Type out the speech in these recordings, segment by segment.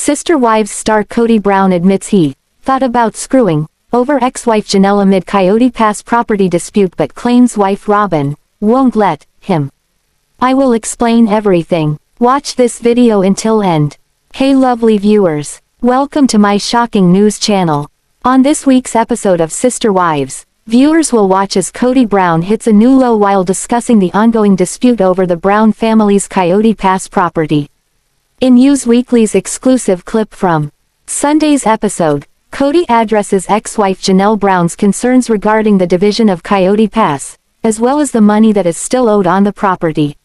Sister Wives star Kody Brown admits he thought about screwing over ex-wife Janelle amid Coyote Pass property dispute but claims wife Robyn won't let him. I will explain everything. Watch this video until end. Hey lovely viewers, welcome to my shocking news channel. On this week's episode of Sister Wives, viewers will watch as Kody Brown hits a new low while discussing the ongoing dispute over the Brown family's Coyote Pass property. In News Weekly's exclusive clip from Sunday's episode, Kody addresses ex-wife Janelle Brown's concerns regarding the division of Coyote Pass, as well as the money that is still owed on the property.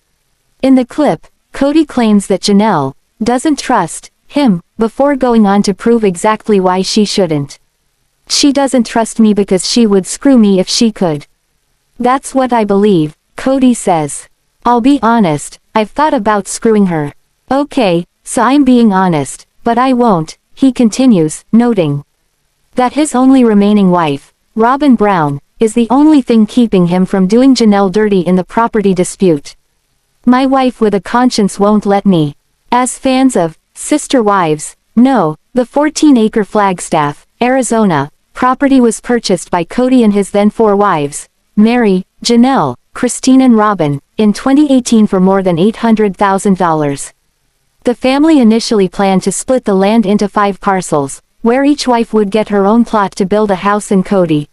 In the clip, Kody claims that Janelle doesn't trust him, before going on to prove exactly why she shouldn't. She doesn't trust me because she would screw me if she could. That's what I believe, Kody says. I'll be honest, I've thought about screwing her. Okay, so I'm being honest, but I won't, he continues, noting that his only remaining wife, Robyn Brown, is the only thing keeping him from doing Janelle dirty in the property dispute. My wife with a conscience won't let me. As fans of Sister Wives know, the 14-acre Flagstaff, Arizona, property was purchased by Kody and his then 4 wives, Meri, Janelle, Christine and Robyn, in 2018 for more than $800,000. The family initially planned to split the land into 5 parcels, where each wife would get her own plot to build a house and Kody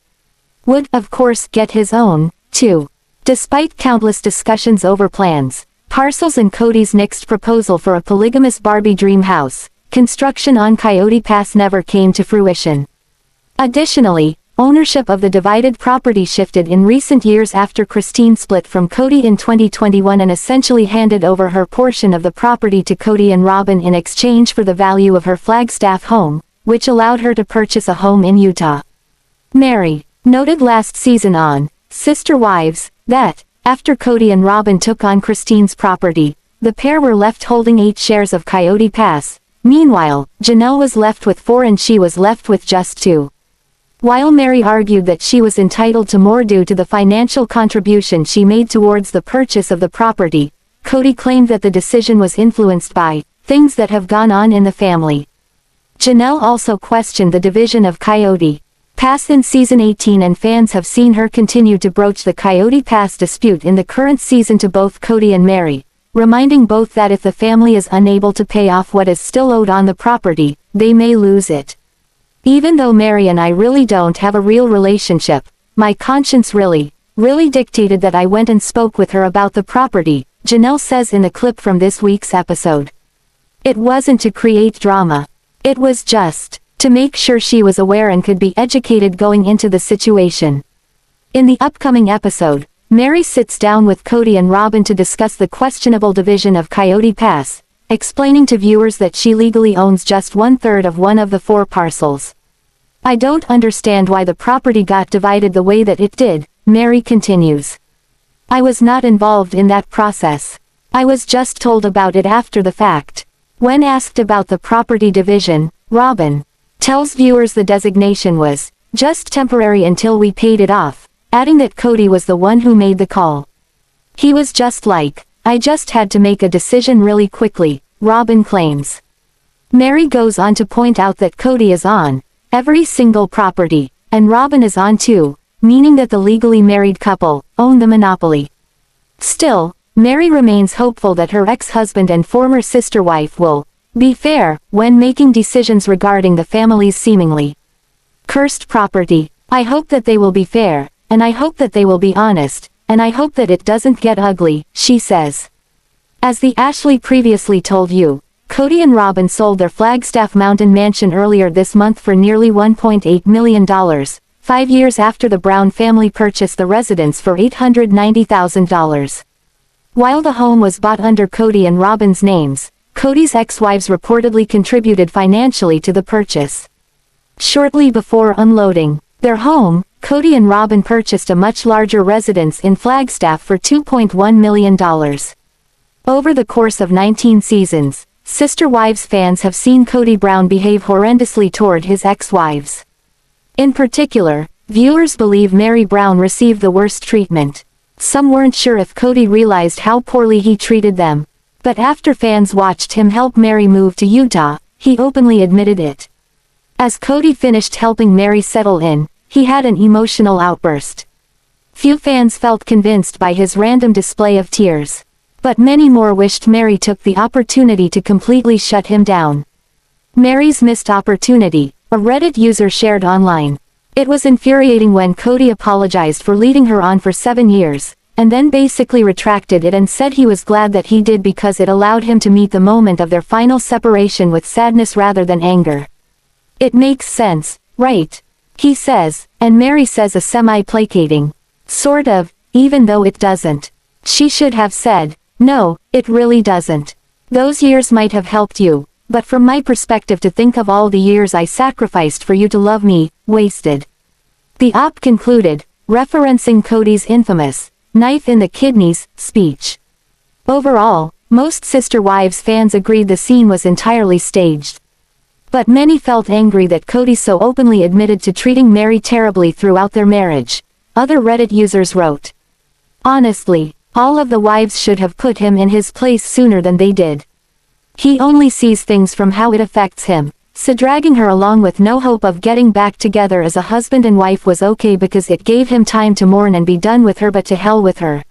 would, of course, get his own, too. Despite countless discussions over plans, parcels and Kody's next proposal for a polygamous Barbie dream house, construction on Coyote Pass never came to fruition. Additionally, ownership of the divided property shifted in recent years after Christine split from Kody in 2021 and essentially handed over her portion of the property to Kody and Robyn in exchange for the value of her Flagstaff home, which allowed her to purchase a home in Utah. Meri noted last season on Sister Wives that, after Kody and Robyn took on Christine's property, the pair were left holding 8 shares of Coyote Pass. Meanwhile, Janelle was left with 4 and she was left with just 2. While Meri argued that she was entitled to more due to the financial contribution she made towards the purchase of the property, Kody claimed that the decision was influenced by things that have gone on in the family. Janelle also questioned the division of Coyote Pass in season 18 and fans have seen her continue to broach the Coyote Pass dispute in the current season to both Kody and Meri, reminding both that if the family is unable to pay off what is still owed on the property, they may lose it. Even though Meri and I really don't have a real relationship, my conscience really dictated that I went and spoke with her about the property, Janelle says in the clip from this week's episode. It wasn't to create drama. It was just to make sure she was aware and could be educated going into the situation. In the upcoming episode, Meri sits down with Kody and Robyn to discuss the questionable division of Coyote Pass, explaining to viewers that she legally owns just 1/3 of one of the 4 parcels. I don't understand why the property got divided the way that it did, Meri continues. I was not involved in that process. I was just told about it after the fact. When asked about the property division, Robyn tells viewers the designation was just temporary until we paid it off, adding that Kody was the one who made the call. He was just like, I just had to make a decision really quickly, Robyn claims. Meri goes on to point out that Kody is on every single property, and Robyn is on too, meaning that the legally married couple own the monopoly. Still, Meri remains hopeful that her ex-husband and former sister wife will be fair when making decisions regarding the family's seemingly cursed property. I hope that they will be fair, and I hope that they will be honest, and I hope that it doesn't get ugly, she says. As the Ashley previously told you, Kody and Robyn sold their Flagstaff Mountain mansion earlier this month for nearly $1.8 million, 5 years after the Brown family purchased the residence for $890,000. While the home was bought under Kody and Robyn's names, Kody's ex-wives reportedly contributed financially to the purchase. Shortly before unloading their home, Kody and Robyn purchased a much larger residence in Flagstaff for $2.1 million. Over the course of 19 seasons, Sister Wives fans have seen Kody Brown behave horrendously toward his ex-wives. In particular, viewers believe Meri Brown received the worst treatment. Some weren't sure if Kody realized how poorly he treated them. But after fans watched him help Meri move to Utah, he openly admitted it. As Kody finished helping Meri settle in, he had an emotional outburst. Few fans felt convinced by his random display of tears. But many more wished Meri took the opportunity to completely shut him down. Meri's missed opportunity, a Reddit user shared online. It was infuriating when Kody apologized for leading her on for 7 years, and then basically retracted it and said he was glad that he did because it allowed him to meet the moment of their final separation with sadness rather than anger. It makes sense, right? He says, and Meri says a semi-placating. Sort of, even though it doesn't. She should have said, no, it really doesn't. Those years might have helped you, but from my perspective to think of all the years I sacrificed for you to love me, wasted. The op concluded, referencing Kody's infamous, knife in the kidneys, speech. Overall, most Sister Wives fans agreed the scene was entirely staged. But many felt angry that Kody so openly admitted to treating Meri terribly throughout their marriage. Other Reddit users wrote. Honestly, all of the wives should have put him in his place sooner than they did. He only sees things from how it affects him, so dragging her along with no hope of getting back together as a husband and wife was okay because it gave him time to mourn and be done with her, but to hell with her.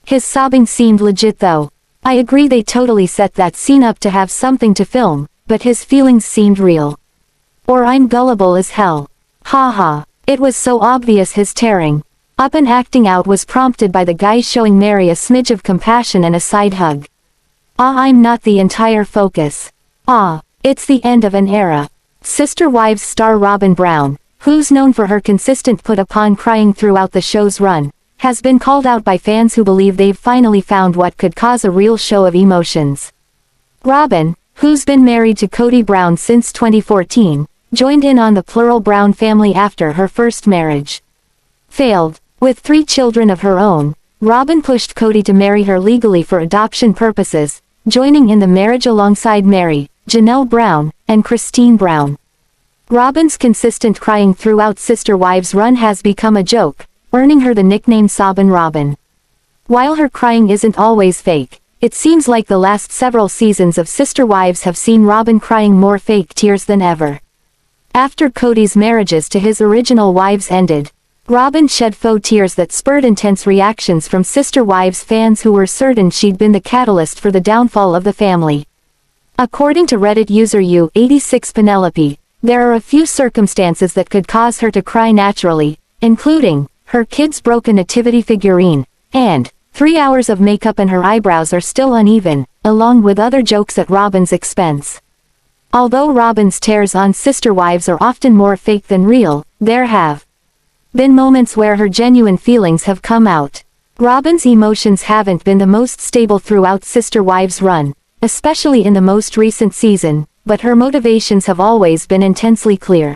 His sobbing seemed legit though. I agree they totally set that scene up to have something to film, but his feelings seemed real. Or I'm gullible as hell. Haha, it was so obvious his tearing up and acting out was prompted by the guy showing Meri a smidge of compassion and a side hug. I'm not the entire focus. It's the end of an era. Sister Wives star Robyn Brown, who's known for her consistent put-upon crying throughout the show's run, has been called out by fans who believe they've finally found what could cause a real show of emotions. Robyn, who's been married to Kody Brown since 2014, joined in on the plural Brown family after her first marriage failed. With 3 children of her own, Robyn pushed Kody to marry her legally for adoption purposes, joining in the marriage alongside Meri, Janelle Brown, and Christine Brown. Robyn's consistent crying throughout Sister Wives' run has become a joke, earning her the nickname Sobbin' Robyn. While her crying isn't always fake, it seems like the last several seasons of Sister Wives have seen Robyn crying more fake tears than ever. After Kody's marriages to his original wives ended, Robyn shed faux tears that spurred intense reactions from Sister Wives fans who were certain she'd been the catalyst for the downfall of the family. According to Reddit user U86 Penelope, there are a few circumstances that could cause her to cry naturally, including her kid's broken nativity figurine, and 3 hours of makeup and her eyebrows are still uneven, along with other jokes at Robyn's expense. Although Robyn's tears on Sister Wives are often more fake than real, there have been moments where her genuine feelings have come out. Robyn's emotions haven't been the most stable throughout Sister Wives' run, especially in the most recent season, but her motivations have always been intensely clear.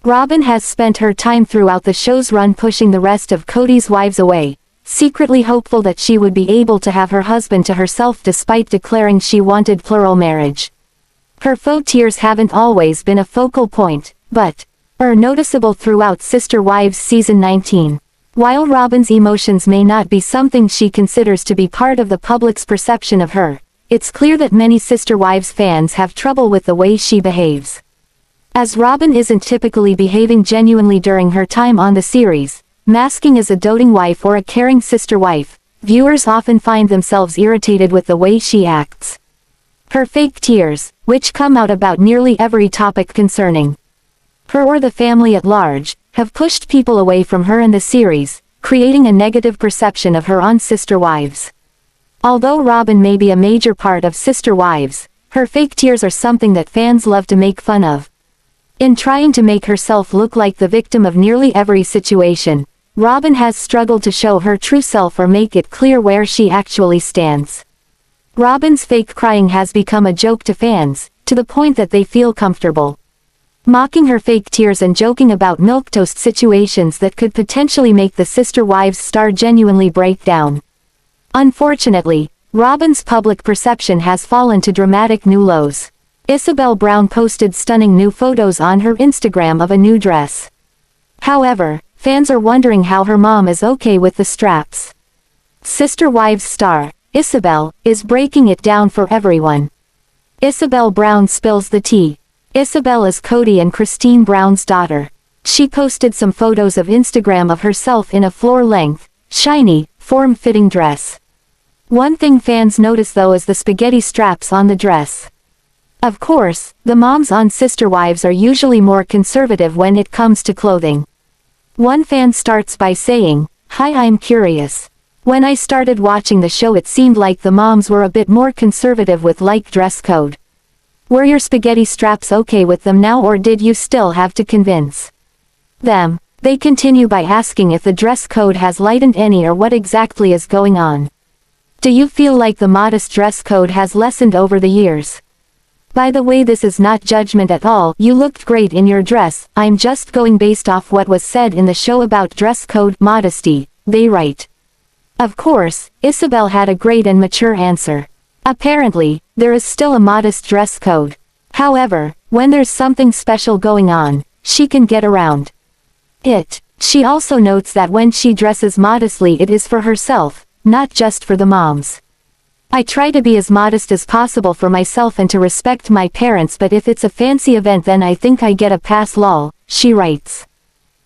Robyn has spent her time throughout the show's run pushing the rest of Kody's wives away, secretly hopeful that she would be able to have her husband to herself despite declaring she wanted plural marriage. Her faux tears haven't always been a focal point, but are noticeable throughout Sister Wives Season 19. While Robyn's emotions may not be something she considers to be part of the public's perception of her, it's clear that many Sister Wives fans have trouble with the way she behaves. As Robyn isn't typically behaving genuinely during her time on the series, masking as a doting wife or a caring sister wife, viewers often find themselves irritated with the way she acts. Her fake tears, which come out about nearly every topic concerning her or the family at large, have pushed people away from her and the series, creating a negative perception of her on Sister Wives. Although Robyn may be a major part of Sister Wives, her fake tears are something that fans love to make fun of. In trying to make herself look like the victim of nearly every situation, Robyn has struggled to show her true self or make it clear where she actually stands. Robyn's fake crying has become a joke to fans, to the point that they feel comfortable mocking her fake tears and joking about milquetoast situations that could potentially make the Sister Wives star genuinely break down. Unfortunately, Robyn's public perception has fallen to dramatic new lows. Isabel Brown posted stunning new photos on her Instagram of a new dress. However, fans are wondering how her mom is okay with the straps. Sister Wives star, Isabel, is breaking it down for everyone. Isabel Brown spills the tea. Isabel is Kody and Christine Brown's daughter. She posted some photos of Instagram of herself in a floor-length, shiny, form-fitting dress. One thing fans notice though is the spaghetti straps on the dress. Of course, the moms on Sister Wives are usually more conservative when it comes to clothing. One fan starts by saying, "Hi, I'm curious. When I started watching the show it seemed like the moms were a bit more conservative with like dress code. Were your spaghetti straps okay with them now or did you still have to convince them?" They continue by asking if the dress code has lightened any or what exactly is going on. Do you feel like the modest dress code has lessened over the years? By the way, this is not judgment at all. You looked great in your dress. I'm just going based off what was said in the show about dress code modesty, they write. Of course, Isabel had a great and mature answer. Apparently, there is still a modest dress code. However, when there's something special going on, she can get around it. She also notes that when she dresses modestly it is for herself, not just for the moms. I try to be as modest as possible for myself and to respect my parents, but if it's a fancy event then I think I get a pass lol, she writes.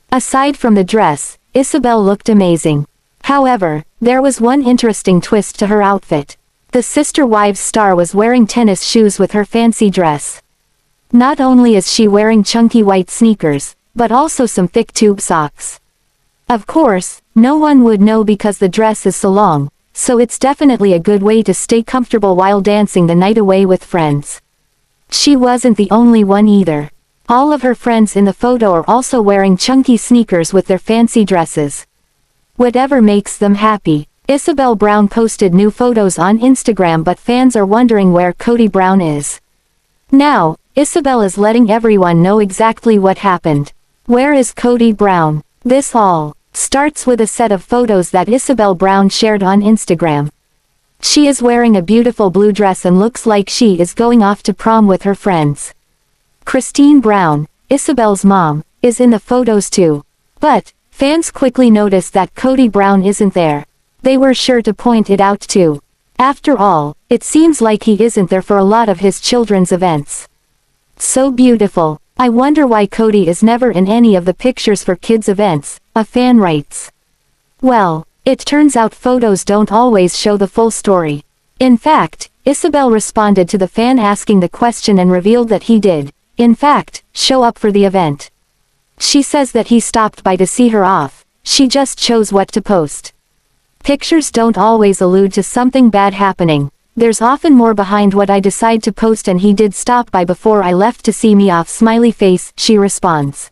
Aside from the dress, Isabel looked amazing. However, there was one interesting twist to her outfit. The Sister Wives star was wearing tennis shoes with her fancy dress. Not only is she wearing chunky white sneakers, but also some thick tube socks. Of course, no one would know because the dress is so long, so it's definitely a good way to stay comfortable while dancing the night away with friends. She wasn't the only one either. All of her friends in the photo are also wearing chunky sneakers with their fancy dresses. Whatever makes them happy. Isabel Brown posted new photos on Instagram, but fans are wondering where Kody Brown is. Now, Isabel is letting everyone know exactly what happened. Where is Kody Brown? This all starts with a set of photos that Isabel Brown shared on Instagram. She is wearing a beautiful blue dress and looks like she is going off to prom with her friends. Christine Brown, Isabel's mom, is in the photos too. But, fans quickly noticed that Kody Brown isn't there. They were sure to point it out too. After all, it seems like he isn't there for a lot of his children's events. So beautiful. I wonder why Kody is never in any of the pictures for kids' events, a fan writes. Well, it turns out photos don't always show the full story. In fact, Isabel responded to the fan asking the question and revealed that he did, in fact, show up for the event. She says that he stopped by to see her off, she just chose what to post. Pictures don't always allude to something bad happening. There's often more behind what I decide to post, and he did stop by before I left to see me off, smiley face, she responds.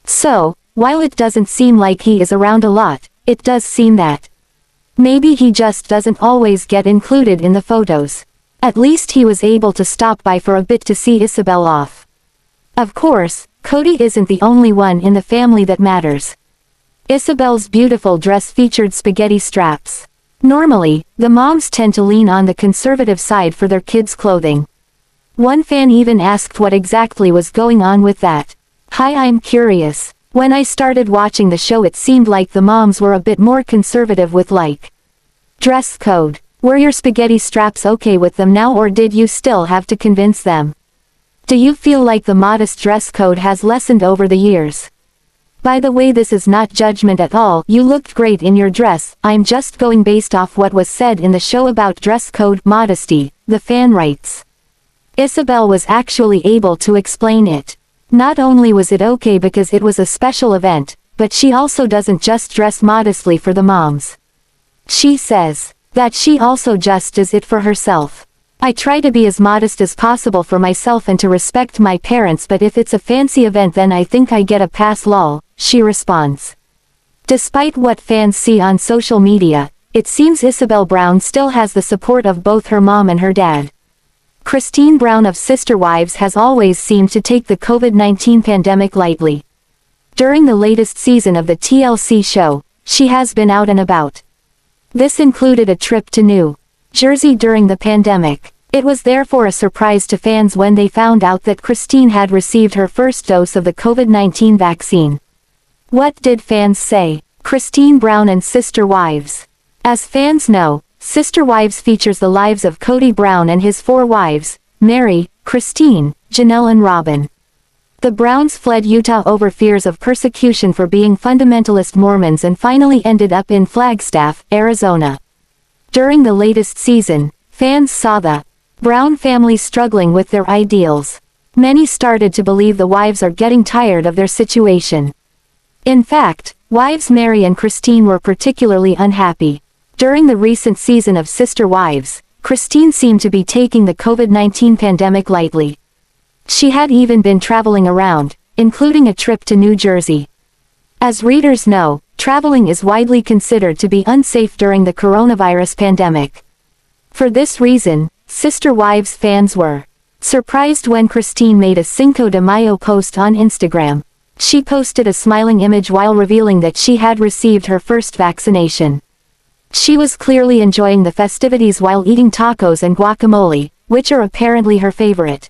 So, while it doesn't seem like he is around a lot, it does seem that maybe he just doesn't always get included in the photos. At least he was able to stop by for a bit to see Isabel off. Of course, Kody isn't the only one in the family that matters. Isabel's beautiful dress featured spaghetti straps. Normally, the moms tend to lean on the conservative side for their kids' clothing. One fan even asked what exactly was going on with that. Hi, I'm curious. When I started watching the show it seemed like the moms were a bit more conservative with like dress code. Were your spaghetti straps okay with them now or did you still have to convince them? Do you feel like the modest dress code has lessened over the years? By the way, this is not judgment at all. You looked great in your dress. I'm just going based off what was said in the show about dress code modesty, the fan writes. Isabel was actually able to explain it. Not only was it okay because it was a special event, but she also doesn't just dress modestly for the moms. She says that she also just does it for herself. I try to be as modest as possible for myself and to respect my parents, but if it's a fancy event then I think I get a pass lol, she responds. Despite what fans see on social media, it seems Isabel Brown still has the support of both her mom and her dad. Christine Brown of Sister Wives has always seemed to take the COVID-19 pandemic lightly. During the latest season of the TLC show, she has been out and about. This included a trip to New Jersey during the pandemic. It was therefore a surprise to fans when they found out that Christine had received her first dose of the COVID-19 vaccine. What did fans say? Christine Brown and Sister Wives. As fans know, Sister Wives features the lives of Kody Brown and his 4 wives, Meri, Christine, Janelle and Robyn. The Browns fled Utah over fears of persecution for being fundamentalist Mormons and finally ended up in Flagstaff, Arizona. During the latest season, fans saw the Brown family struggling with their ideals. Many started to believe the wives are getting tired of their situation. In fact, wives Meri and Christine were particularly unhappy. During the recent season of Sister Wives, Christine seemed to be taking the COVID-19 pandemic lightly. She had even been traveling around, including a trip to New Jersey. As readers know, traveling is widely considered to be unsafe during the coronavirus pandemic. For this reason, Sister Wives fans were surprised when Christine made a Cinco de Mayo post on Instagram. She posted a smiling image while revealing that she had received her first vaccination. She was clearly enjoying the festivities while eating tacos and guacamole, which are apparently her favorite.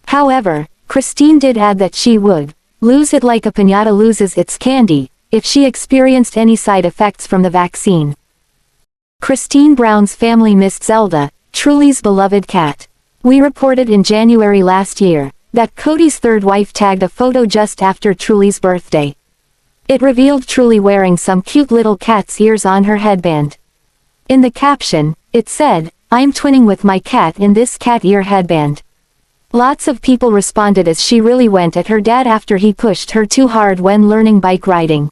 However, Christine did add that she would lose it like a piñata loses its candy if she experienced any side effects from the vaccine. Christine Brown's family missed Zelda, Truly's beloved cat. We reported in January last year that Kody's third wife tagged a photo just after Truly's birthday. It revealed Truly wearing some cute little cat's ears on her headband. In the caption, it said, "I'm twinning with my cat in this cat ear headband." Lots of people responded as she really went at her dad after he pushed her too hard when learning bike riding.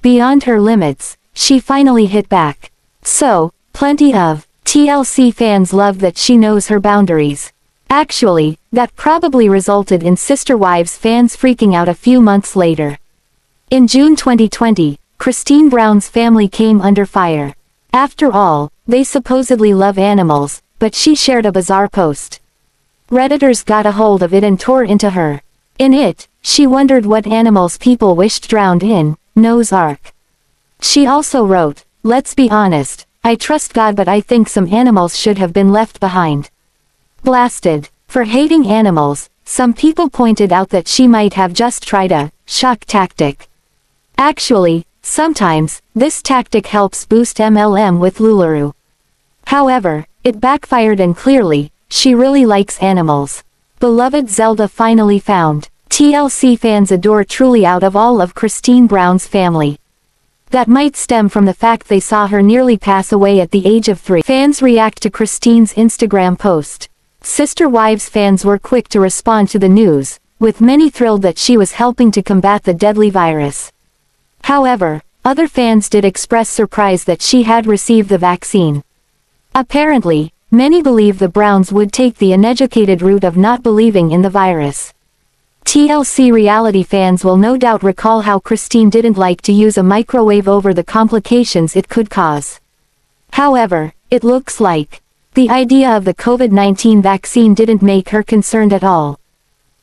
Beyond her limits, she finally hit back. So, plenty of TLC fans loved that she knows her boundaries. Actually, that probably resulted in Sister Wives fans freaking out a few months later. In June 2020, Christine Brown's family came under fire. After all, they supposedly love animals, but she shared a bizarre post. Redditors got a hold of it and tore into her. In it, she wondered what animals people wished drowned in Noah's Ark. She also wrote, "Let's be honest, I trust God but I think some animals should have been left behind." Blasted. For hating animals, some people pointed out that she might have just tried a shock tactic. Actually, sometimes, this tactic helps boost MLM with LuLaRoe. However, it backfired and clearly, she really likes animals. Beloved Zelda finally found. TLC fans adore Truly out of all of Christine Brown's family. That might stem from the fact they saw her nearly pass away at the age of 3. Fans react to Christine's Instagram post. Sister Wives fans were quick to respond to the news, with many thrilled that she was helping to combat the deadly virus. However, other fans did express surprise that she had received the vaccine. Apparently, many believe the Browns would take the uneducated route of not believing in the virus. TLC reality fans will no doubt recall how Christine didn't like to use a microwave over the complications it could cause. However, it looks like the idea of the COVID-19 vaccine didn't make her concerned at all.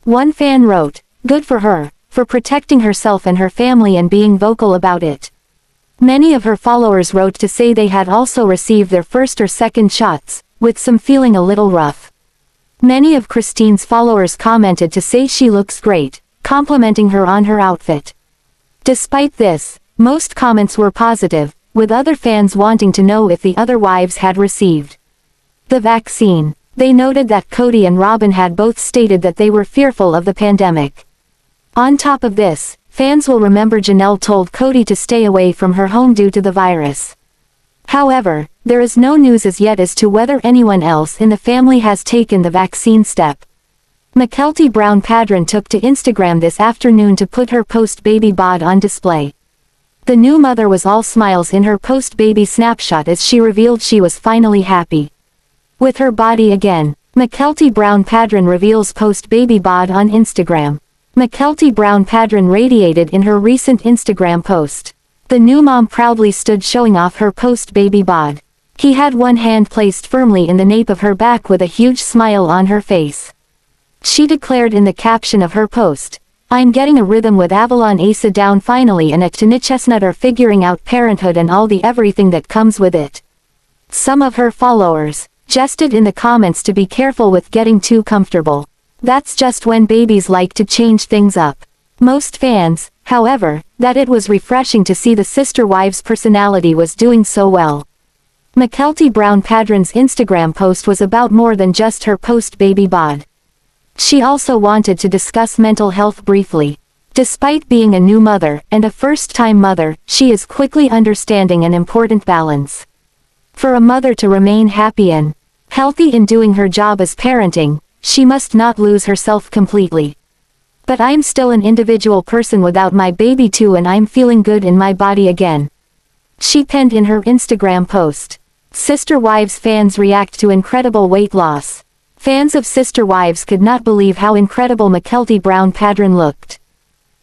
One fan wrote, "Good for her, for protecting herself and her family and being vocal about it." Many of her followers wrote to say they had also received their first or second shots, with some feeling a little rough. Many of Christine's followers commented to say she looks great, complimenting her on her outfit. Despite this, most comments were positive, with other fans wanting to know if the other wives had received the vaccine. They noted that Kody and Robyn had both stated that they were fearful of the pandemic. On top of this, fans will remember Janelle told Kody to stay away from her home due to the virus. However, there is no news as yet as to whether anyone else in the family has taken the vaccine step. Mykelti Brown Padron took to Instagram this afternoon to put her post-baby bod on display. The new mother was all smiles in her post-baby snapshot as she revealed she was finally happy with her body again. Mykelti Brown Padron reveals post-baby bod on Instagram. Mykelti Brown Padron radiated in her recent Instagram post. The new mom proudly stood showing off her post-baby bod. He had one hand placed firmly in the nape of her back with a huge smile on her face. She declared in the caption of her post, "I'm getting a rhythm with Avalon Asa down finally and a Tinichestnut are figuring out parenthood and all the everything that comes with it." Some of her followers jested in the comments to be careful with getting too comfortable. That's just when babies like to change things up. Most fans, however, that it was refreshing to see the Sister Wives' personality was doing so well. Mykelti Brown Padron's Instagram post was about more than just her post-baby bod. She also wanted to discuss mental health briefly. Despite being a new mother and a first-time mother, she is quickly understanding an important balance. For a mother to remain happy and healthy in doing her job as parenting, she must not lose herself completely. But I'm still an individual person without my baby too, and I'm feeling good in my body again, she penned in her Instagram post. Sister Wives fans react to incredible weight loss. Fans of Sister Wives could not believe how incredible Mykelti Brown Padron looked.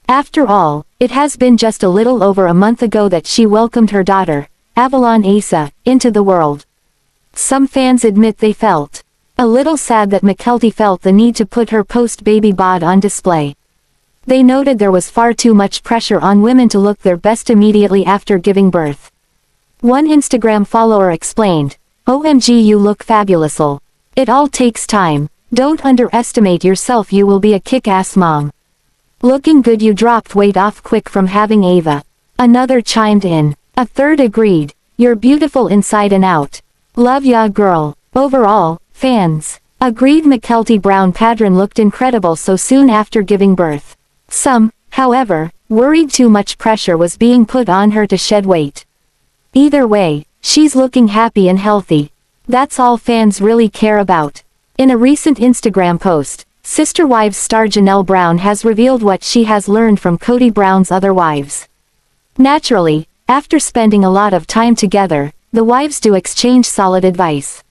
After all, it has been just a little over a month ago that she welcomed her daughter, Avalon Asa, into the world. Some fans admit they felt a little sad that Mykelti felt the need to put her post-baby bod on display. They noted there was far too much pressure on women to look their best immediately after giving birth. One Instagram follower explained, "OMG, you look fabulous. It all takes time. Don't underestimate yourself, you will be a kick-ass mom. Looking good, you dropped weight off quick from having Ava." Another chimed in. A third agreed, "You're beautiful inside and out. Love ya girl." Overall, fans agreed Mykelti Brown Padron looked incredible so soon after giving birth. Some, however, worried too much pressure was being put on her to shed weight. Either way, she's looking happy and healthy. That's all fans really care about. In a recent Instagram post, Sister Wives star Janelle Brown has revealed what she has learned from Kody Brown's other wives. Naturally, after spending a lot of time together, the wives do exchange solid advice.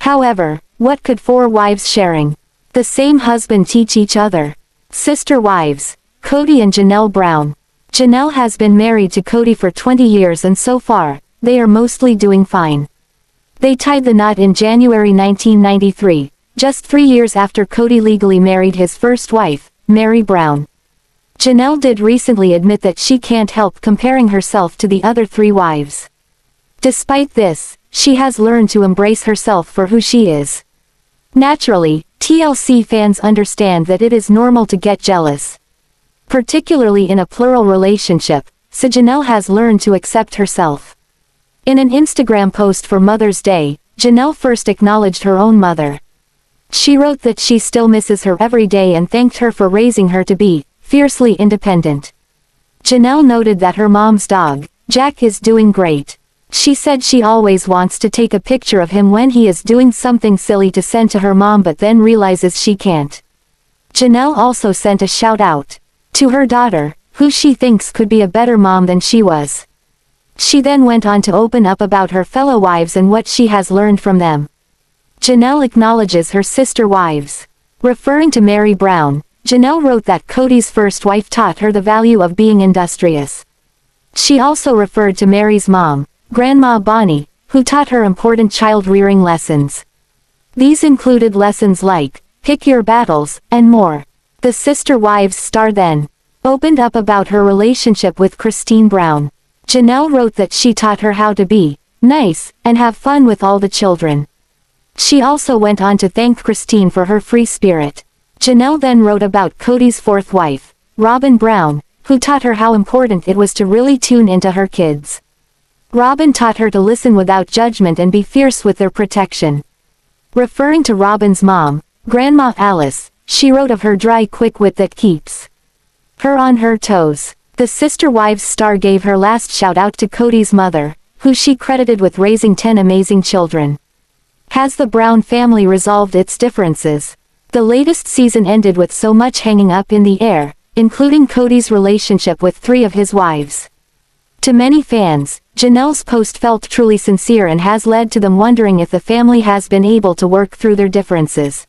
However, what could four wives sharing the same husband teach each other? Sister Wives, Kody and Janelle Brown. Janelle has been married to Kody for 20 years and so far, they are mostly doing fine. They tied the knot in January 1993, just 3 years after Kody legally married his first wife, Meri Brown. Janelle did recently admit that she can't help comparing herself to the other 3 wives. Despite this, she has learned to embrace herself for who she is. Naturally, TLC fans understand that it is normal to get jealous. Particularly in a plural relationship, so Janelle has learned to accept herself. In an Instagram post for Mother's Day, Janelle first acknowledged her own mother. She wrote that she still misses her every day and thanked her for raising her to be fiercely independent. Janelle noted that her mom's dog, Jack, is doing great. She said she always wants to take a picture of him when he is doing something silly to send to her mom but then realizes she can't. Janelle also sent a shout-out to her daughter, who she thinks could be a better mom than she was. She then went on to open up about her fellow wives and what she has learned from them. Janelle acknowledges her sister wives. Referring to Meri Brown, Janelle wrote that Kody's first wife taught her the value of being industrious. She also referred to Meri's mom, Grandma Bonnie, who taught her important child-rearing lessons. These included lessons like, pick your battles, and more. The Sister Wives star then opened up about her relationship with Christine Brown. Janelle wrote that she taught her how to be nice and have fun with all the children. She also went on to thank Christine for her free spirit. Janelle then wrote about Kody's fourth wife, Robyn Brown, who taught her how important it was to really tune into her kids. Robyn taught her to listen without judgment and be fierce with their protection. Referring to Robyn's mom, Grandma Alice, she wrote of her dry quick wit that keeps her on her toes. The Sister Wives star gave her last shout-out to Kody's mother, who she credited with raising 10 amazing children. Has the Brown family resolved its differences? The latest season ended with so much hanging up in the air, including Kody's relationship with 3 of his wives. To many fans, Janelle's post felt truly sincere and has led to them wondering if the family has been able to work through their differences.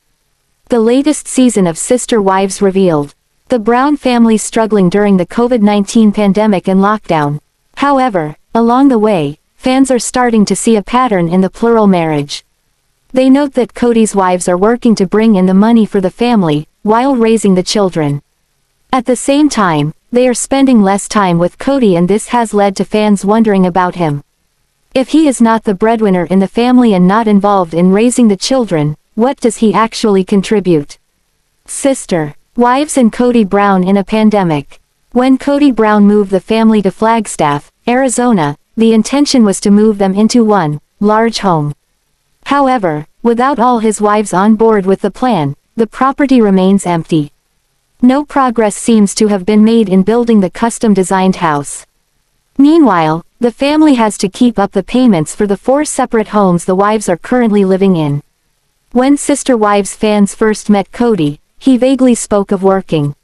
The latest season of Sister Wives revealed the Brown family struggling during the COVID-19 pandemic and lockdown. However, along the way, fans are starting to see a pattern in the plural marriage. They note that Kody's wives are working to bring in the money for the family, while raising the children. At the same time, they are spending less time with Kody, and this has led to fans wondering about him. If he is not the breadwinner in the family and not involved in raising the children, what does he actually contribute? Sister Wives and Kody Brown in a pandemic. When Kody Brown moved the family to Flagstaff, Arizona, the intention was to move them into one large home. However, without all his wives on board with the plan, the property remains empty. No progress seems to have been made in building the custom-designed house. Meanwhile, the family has to keep up the payments for the 4 separate homes the wives are currently living in. When Sister Wives fans first met Kody, he vaguely spoke of working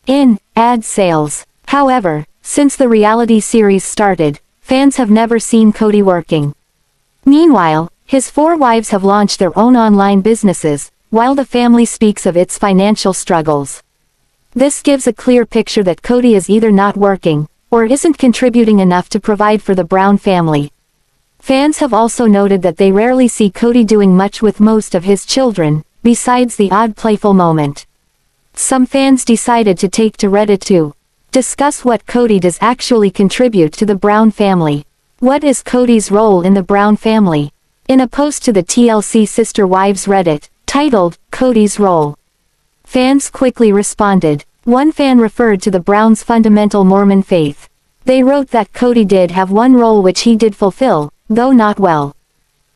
in ad sales. However, since the reality series started, fans have never seen Kody working. Meanwhile, his 4 wives have launched their own online businesses, while the family speaks of its financial struggles. This gives a clear picture that Kody is either not working, or isn't contributing enough to provide for the Brown family. Fans have also noted that they rarely see Kody doing much with most of his children, besides the odd playful moment. Some fans decided to take to Reddit to discuss what Kody does actually contribute to the Brown family. What is Kody's role in the Brown family? In a post to the TLC Sister Wives Reddit, titled, Kody's Role, fans quickly responded. One fan referred to the Browns' fundamental Mormon faith. They wrote that Kody did have one role which he did fulfill, though not well.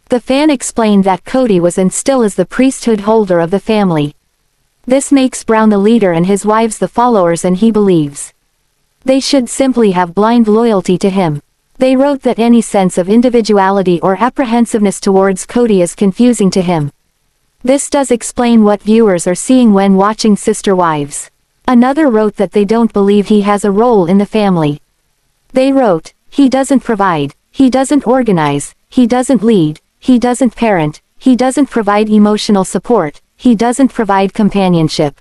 The fan explained that Kody was and still is the priesthood holder of the family. This makes Brown the leader and his wives the followers, and he believes they should simply have blind loyalty to him. They wrote that any sense of individuality or apprehensiveness towards Kody is confusing to him. This does explain what viewers are seeing when watching Sister Wives. Another wrote that they don't believe he has a role in the family. They wrote, he doesn't provide, he doesn't organize, he doesn't lead, he doesn't parent, he doesn't provide emotional support, he doesn't provide companionship.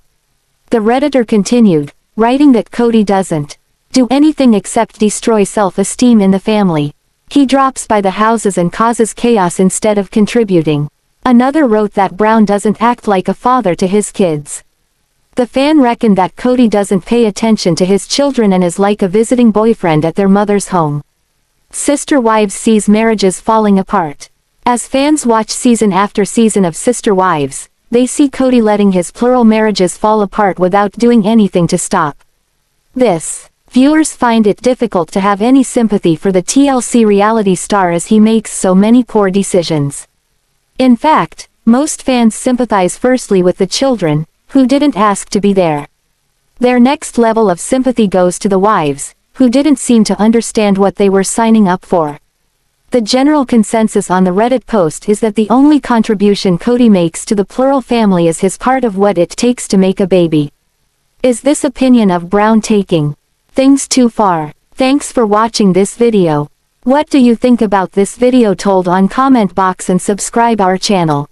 The Redditor continued, writing that Kody doesn't do anything except destroy self-esteem in the family. He drops by the houses and causes chaos instead of contributing. Another wrote that Brown doesn't act like a father to his kids. The fan reckoned that Kody doesn't pay attention to his children and is like a visiting boyfriend at their mother's home. Sister Wives sees marriages falling apart. As fans watch season after season of Sister Wives, they see Kody letting his plural marriages fall apart without doing anything to stop this. Viewers find it difficult to have any sympathy for the TLC reality star as he makes so many poor decisions. In fact, most fans sympathize firstly with the children, who didn't ask to be there. Their next level of sympathy goes to the wives, who didn't seem to understand what they were signing up for. The general consensus on the Reddit post is that the only contribution Kody makes to the plural family is his part of what it takes to make a baby. Is this opinion of Brown taking things too far? Thanks for watching this video. What do you think about this video? Told on comment box and subscribe our channel.